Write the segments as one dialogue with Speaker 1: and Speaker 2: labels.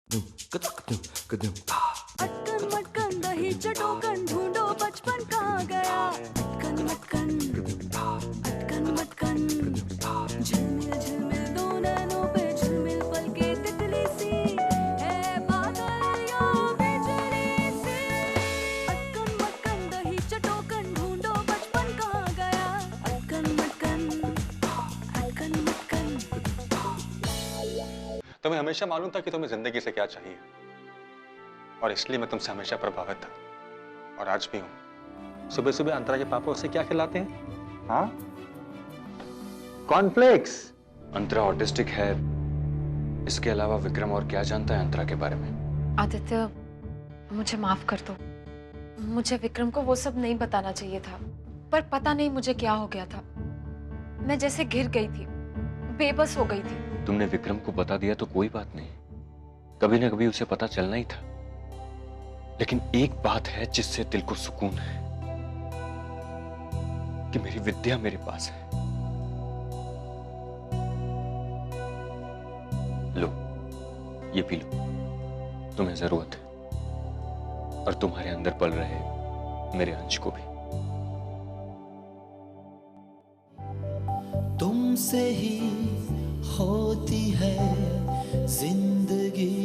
Speaker 1: अटकन मटकन दही चटोकन ढूंढो बचपन कहाँ गया। अटकन मटकन अटकन मटकन झिलमिल झिलमिल दो नैनों पे झिलमिल पल के तितली सी है बादल या बिजली सी। अटकन मटकन दही चटोकन ढूंढो बचपन कहाँ गया। अटकन मटकन अटकन मटकन।
Speaker 2: तुम्हें हमेशा मालूम था कि तुम्हें जिंदगी से क्या चाहिए, और इसलिए मैं तुमसे हमेशा प्रभावित था, और आज भी हूं। सुबह सुबह अंतरा के पापा उसे क्या खिलाते हैं? हाँ, कॉर्नफ्लेक्स।
Speaker 3: अंतरा ऑटिस्टिक है, इसके अलावा विक्रम और क्या जानता है अंतरा के बारे में?
Speaker 4: आदित्य, मुझे माफ कर दो। मुझे विक्रम को वो सब नहीं बताना चाहिए था, पर पता नहीं मुझे क्या हो गया था। मैं जैसे घिर गई थी, बेबस हो गई थी।
Speaker 3: तुमने विक्रम को बता दिया तो कोई बात नहीं, कभी ना कभी उसे पता चलना ही था। लेकिन एक बात है जिससे दिल को सुकून है कि मेरी विद्या मेरे पास है। लो, ये पी लो, तुम्हें जरूरत है, और तुम्हारे अंदर पल रहे मेरे अंश को भी।
Speaker 5: तुमसे ही होती है जिंदगी,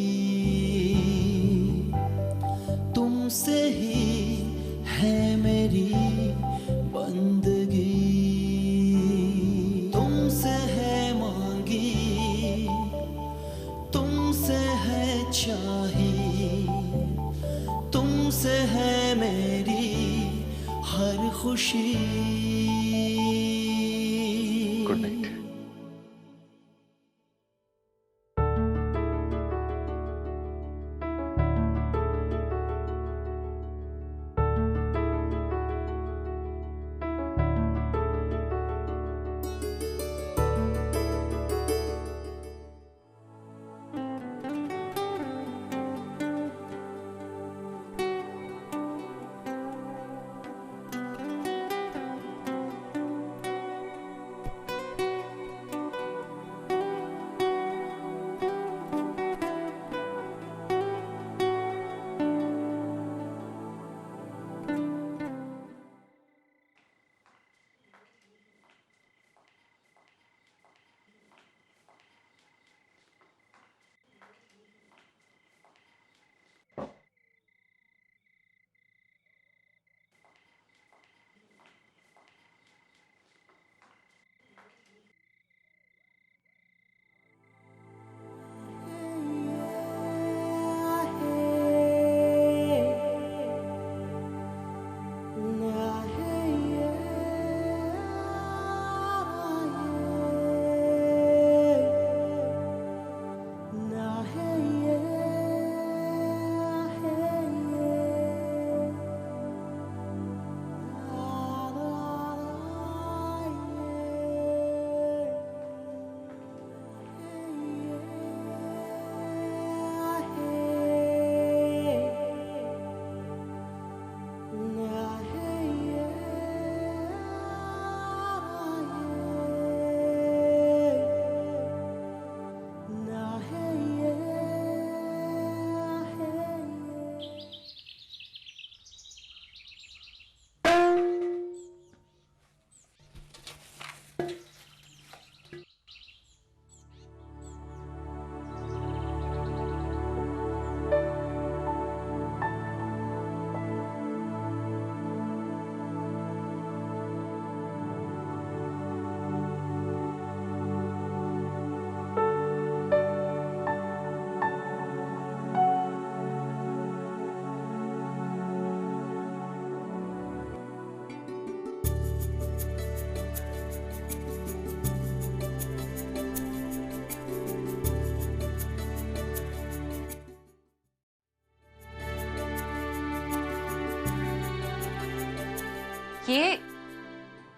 Speaker 5: तुमसे ही है मेरी बंदगी, तुमसे है मांगी, तुमसे है चाही, तुमसे है मेरी हर खुशी।
Speaker 3: Good night.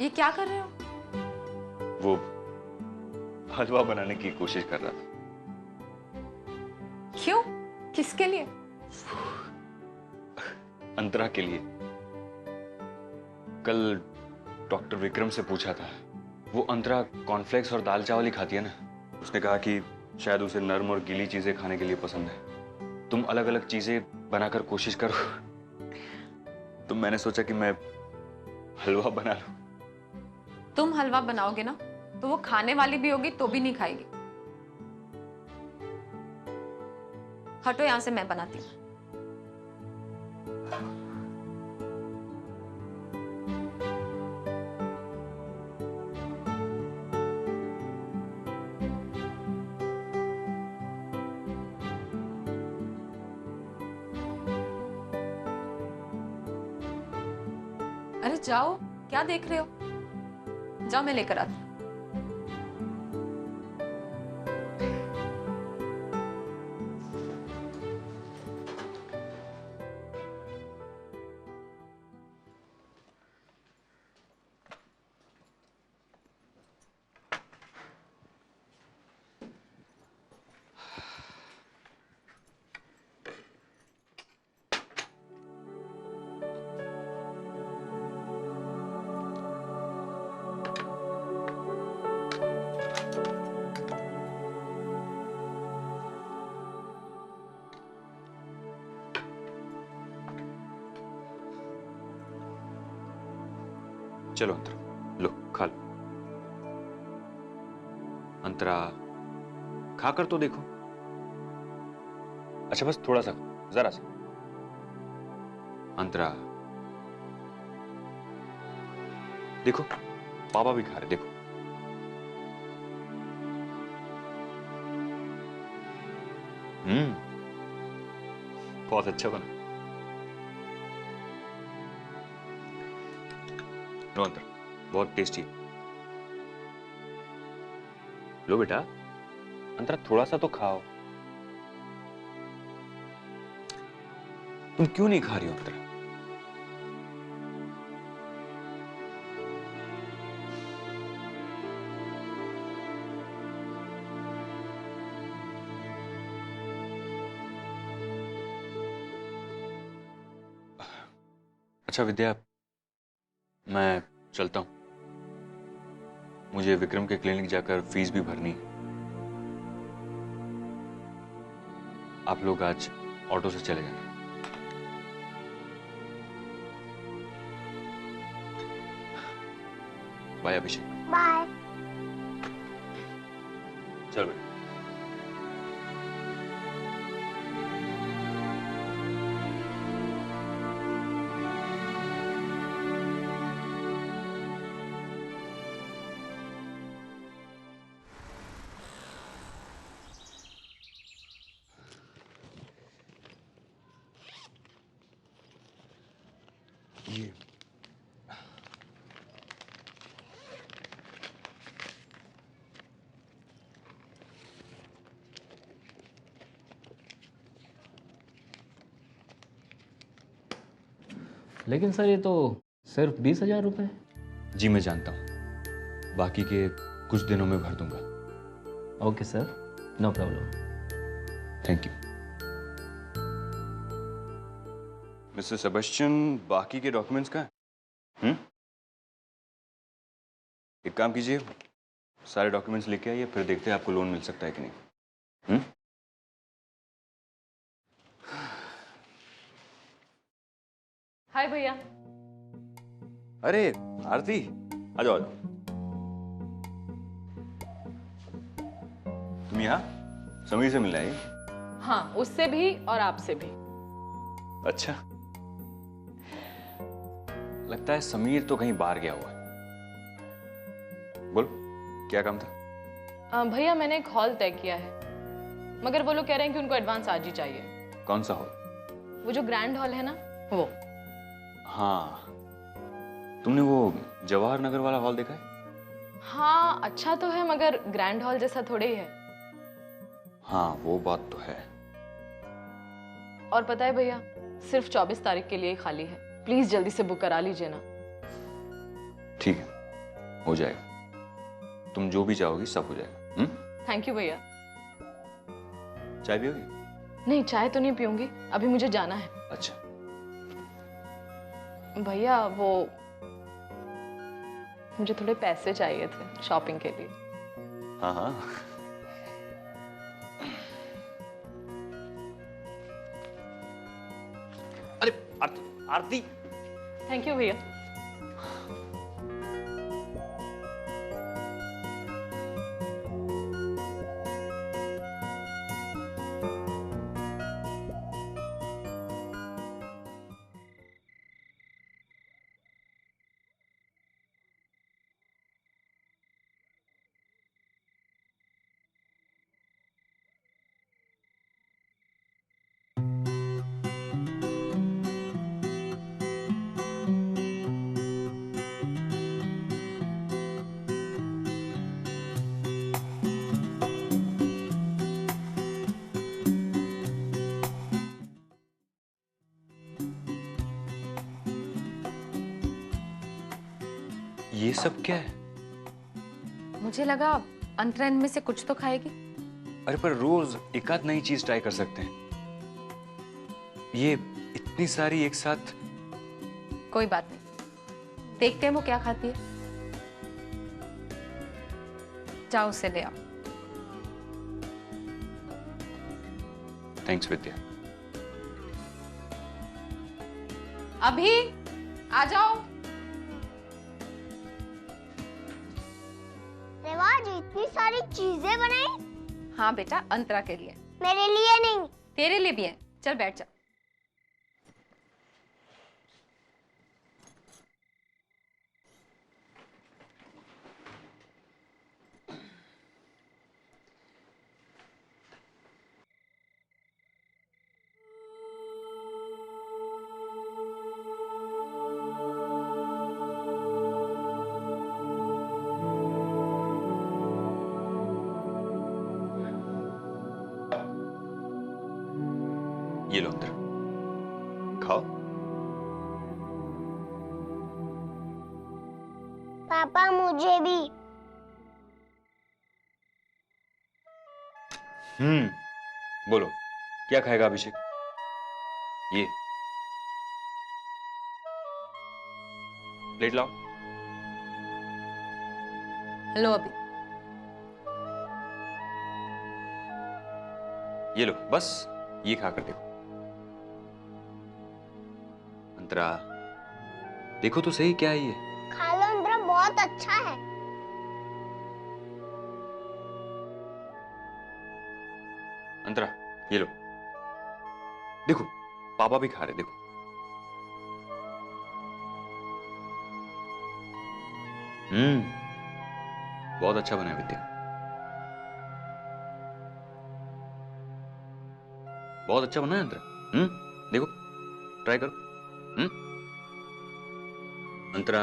Speaker 4: ये क्या कर रहे हो?
Speaker 3: वो हलवा बनाने की कोशिश कर रहा था।
Speaker 4: क्यों? किसके लिए?
Speaker 3: अंतरा के लिए। कल डॉक्टर विक्रम से पूछा था, वो अंतरा कॉर्नफ्लेक्स और दाल चावल ही खाती है ना। उसने कहा कि शायद उसे नर्म और गीली चीजें खाने के लिए पसंद है। तुम अलग अलग चीजें बनाकर कोशिश करो, तो मैंने सोचा कि मैं हलवा बना लूं।
Speaker 4: तुम हलवा बनाओगे ना तो वो खाने वाली भी होगी तो भी नहीं खाएगी। हटो यहां से, मैं बनाती हूँ। अरे जाओ, क्या देख रहे हो? जाओ, मैं लेकर आती हूँ।
Speaker 3: चलो अंतरा, लो खा लो। अंतरा, खाकर तो देखो। अच्छा बस थोड़ा सा, जरा सा। अंतरा, देखो पापा भी खा रहे, देखो। बहुत अच्छा बना। लो अंतर, बहुत टेस्टी है। लो बेटा, अंतरा थोड़ा सा तो खाओ। तुम क्यों नहीं खा रही हो अंतरा? अच्छा विद्या, मैं चलता हूं। मुझे विक्रम के क्लिनिक जाकर फीस भी भरनी है। आप लोग आज ऑटो से चले जाना। बाय अभिषेक।
Speaker 6: बाय।
Speaker 3: चल बेटा। ये
Speaker 7: लेकिन सर ये तो सिर्फ 20,000 रुपये।
Speaker 3: जी मैं जानता हूं, बाकी के कुछ दिनों में भर दूंगा।
Speaker 7: Okay sir, no problem.
Speaker 3: Thank you mister Sebastian. बाकी के डॉक्यूमेंट्स कहाँ हैं? एक काम कीजिए, सारे डॉक्यूमेंट्स लेके आइए, फिर देखते हैं आपको लोन मिल सकता है कि नहीं।
Speaker 8: हाय भैया।
Speaker 3: अरे आरती, आ जाओ आ जाओ। तुम यहाँ समीर से मिलना है?
Speaker 8: हाँ, उससे भी और आपसे भी।
Speaker 3: अच्छा, लगता है समीर तो कहीं बाहर गया हुआ है। बोल, क्या काम था?
Speaker 8: भैया मैंने एक हॉल तय किया है, मगर वो लोग कह रहे हैं कि उनको एडवांस आज ही चाहिए।
Speaker 3: कौन सा हॉल?
Speaker 8: वो जो ग्रैंड हॉल है ना, वो।
Speaker 3: हाँ, तुमने वो जवाहर नगर वाला हॉल देखा है?
Speaker 8: हाँ अच्छा तो है, मगर ग्रैंड हॉल जैसा थोड़े ही है।
Speaker 3: हाँ वो बात तो है।
Speaker 8: और पता है भैया, सिर्फ 24 तारीख के लिए ही खाली है। प्लीज जल्दी से बुक करा लीजिए ना।
Speaker 3: ठीक है, हो जाएगा। तुम जो भी चाहोगी सब हो जाएगा।
Speaker 8: थैंक यू भैया।
Speaker 3: चाय पियोगी?
Speaker 8: नहीं, चाय तो नहीं पीऊंगी, अभी मुझे जाना है।
Speaker 3: अच्छा
Speaker 8: भैया, वो मुझे थोड़े पैसे चाहिए थे शॉपिंग के लिए।
Speaker 3: हाँ हाँ, अरे आरती,
Speaker 8: थैंक यू भैया।
Speaker 3: ये सब क्या है?
Speaker 4: मुझे लगा अंतरा इनमें से कुछ तो खाएगी।
Speaker 3: अरे पर रोज एक आध नई चीज ट्राई कर सकते हैं। ये इतनी सारी एक साथ।
Speaker 4: कोई बात नहीं, देखते हैं वो क्या खाती है। जाओ उसे ले आओ।
Speaker 3: थैंक्स विद्या।
Speaker 4: अभी आ जाओ।
Speaker 6: आज इतनी सारी चीजें बनाई।
Speaker 4: हाँ बेटा, अंतरा के लिए।
Speaker 6: मेरे लिए नहीं।
Speaker 4: तेरे लिए भी है। चल बैठ जा।
Speaker 3: ये लो अंदर, खाओ।
Speaker 6: पापा मुझे भी।
Speaker 3: बोलो क्या खाएगा अभिषेक? ये प्लेट लाओ।
Speaker 4: लो अभी।
Speaker 3: ये लो, बस ये खाकर देखो। अंतरा देखो तो सही, क्या है ये?
Speaker 6: खा लो अंतरा, बहुत अच्छा है।
Speaker 3: अंतरा ये लो, देखो पापा भी खा रहे, देखो। बहुत अच्छा बना है विद्या, बहुत अच्छा बना है अंतरा। देखो ट्राई करो। अंतरा।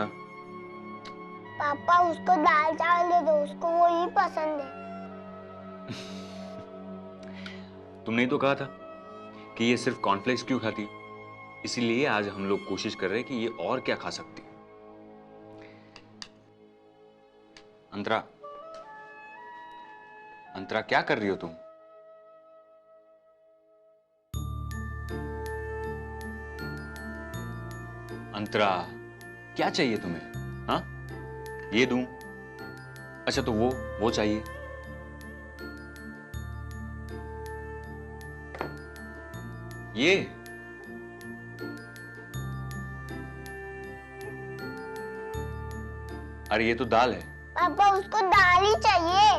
Speaker 6: पापा उसको दाल चावल दे दो, उसको वो ही पसंद है।
Speaker 3: तुमने ही तो कहा था कि ये सिर्फ कॉर्नफ्लेक्स क्यों खाती, इसीलिए आज हम लोग कोशिश कर रहे हैं कि ये और क्या खा सकती है। अंतरा, अंतरा क्या कर रही हो तुम? अंतरा क्या चाहिए तुम्हें? हाँ, ये दूं? अच्छा तो वो चाहिए। ये अरे ये तो दाल है।
Speaker 6: पापा उसको दाल ही चाहिए।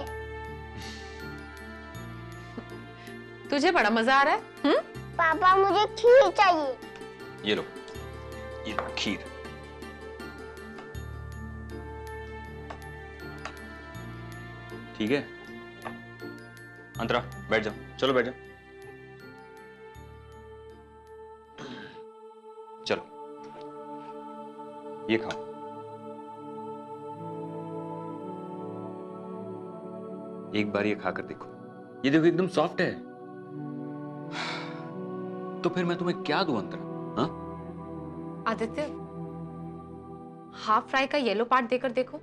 Speaker 4: तुझे बड़ा मजा आ रहा है?
Speaker 6: पापा मुझे खीर चाहिए।
Speaker 3: ये लो खीर। ठीक है अंतरा, बैठ जाओ, चलो बैठ जाओ। चलो ये खाओ। एक बार ये खाकर देखो, ये देखो एकदम सॉफ्ट है। तो फिर मैं तुम्हें क्या दूं अंतरा? हाँ
Speaker 4: आदित्य, हाफ फ्राई का येलो पार्ट देकर देखो।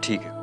Speaker 3: ठीक है।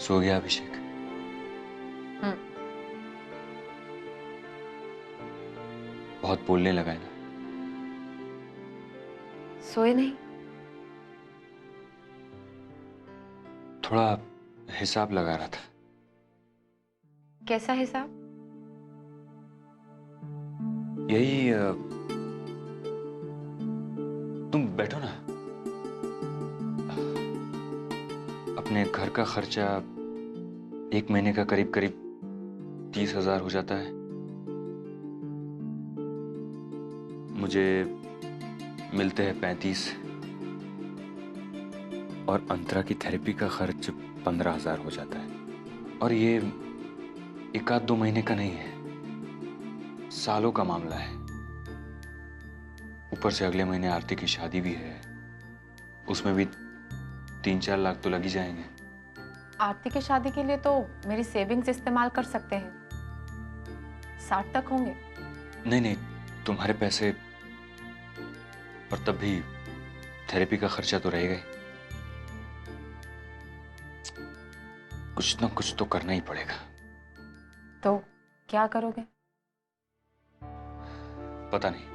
Speaker 3: सो गया अभिषेक? बहुत बोलने लगा है ना?
Speaker 4: सोए नहीं?
Speaker 3: थोड़ा हिसाब लगा रहा था।
Speaker 4: कैसा हिसाब?
Speaker 3: यही तुम बैठो ना। अपने घर का खर्चा 1 महीने का करीब करीब 30,000 हो जाता है। मुझे मिलते हैं 35 और अंतरा की थेरेपी का खर्च 15,000 हो जाता है। और ये 1-2 महीने का नहीं है, सालों का मामला है। ऊपर से अगले महीने आरती की शादी भी है, उसमें भी 3-4 लाख तो लग ही जाएंगे।
Speaker 4: आरती की शादी के लिए तो मेरी सेविंग्स इस्तेमाल कर सकते हैं, 60 तक होंगे।
Speaker 3: नहीं नहीं, तुम्हारे पैसे, और तब भी थेरेपी का खर्चा तो रहेगा ही। कुछ ना कुछ तो करना ही पड़ेगा।
Speaker 4: तो क्या करोगे?
Speaker 3: पता नहीं,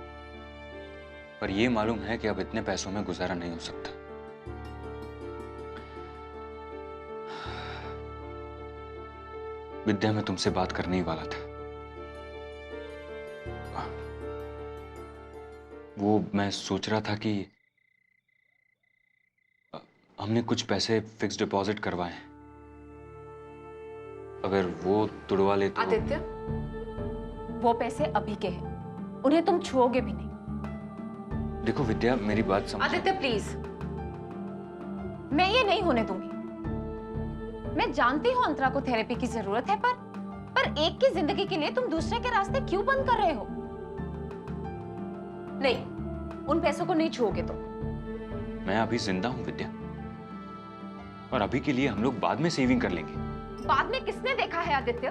Speaker 3: पर यह मालूम है कि अब इतने पैसों में गुजारा नहीं हो सकता। विद्या, मैं तुमसे बात करने ही वाला था। वो मैं सोच रहा था कि हमने कुछ पैसे फिक्स डिपॉजिट करवाए हैं, अगर वो तुड़वा ले तो।
Speaker 4: आदित्य, वो पैसे अभी के हैं, उन्हें तुम छुओगे भी नहीं।
Speaker 3: देखो विद्या, मेरी बात समझ।
Speaker 4: आदित्य प्लीज, मैं ये नहीं होने दूंगी। मैं जानती हूँ अंतरा को थेरेपी की जरूरत है, पर एक की जिंदगी के लिए तुम दूसरे के रास्ते क्यों बंद कर रहे हो? नहीं, उन पैसों को नहीं छुओगे तुम।
Speaker 3: मैं अभी जिंदा हूं विद्या, और अभी के लिए हम लोग बाद में सेविंग कर लेंगे।
Speaker 4: बाद में किसने देखा है आदित्य?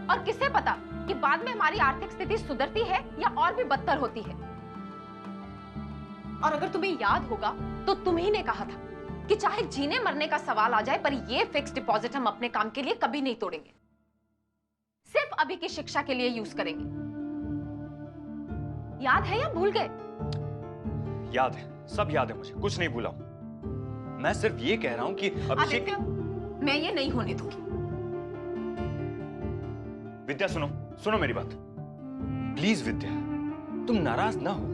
Speaker 4: और किसे पता कि बाद में हमारी आर्थिक स्थिति सुधरती है या और भी बदतर होती है। और अगर तुम्हें याद होगा तो तुम ही ने कहा था कि चाहे जीने मरने का सवाल आ जाए, पर ये फिक्स डिपॉजिट हम अपने काम के लिए कभी नहीं तोड़ेंगे, सिर्फ अभी की शिक्षा के लिए यूज करेंगे। याद है या भूल गए?
Speaker 3: याद है, सब याद है मुझे, कुछ नहीं भूला हूं। मैं सिर्फ ये कह रहा हूं कि अभिषेक।
Speaker 4: मैं ये नहीं होने दूंगी।
Speaker 3: विद्या सुनो, सुनो मेरी बात प्लीज। विद्या, तुम नाराज ना हो।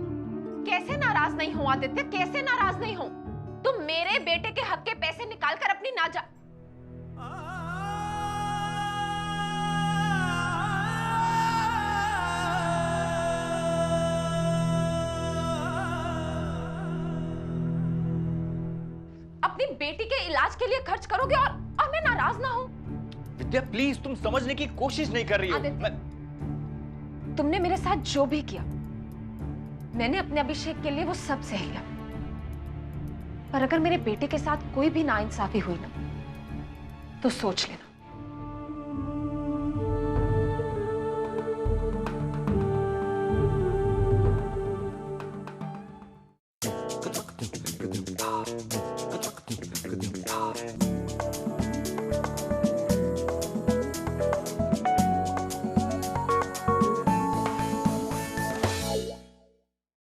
Speaker 4: कैसे नाराज नहीं हो आदित्य, कैसे नाराज नहीं हो? तुम मेरे बेटे के हक के पैसे निकालकर अपनी नाजा अपनी बेटी के इलाज के लिए खर्च करोगे और मैं नाराज ना हूं?
Speaker 3: विद्या प्लीज, तुम समझने की कोशिश नहीं कर रही हो।
Speaker 4: तुमने मेरे साथ जो भी किया, मैंने अपने अभिषेक के लिए वो सब सह लिया। पर अगर मेरे बेटे के साथ कोई भी नाइंसाफी हुई ना, तो सोच लेना,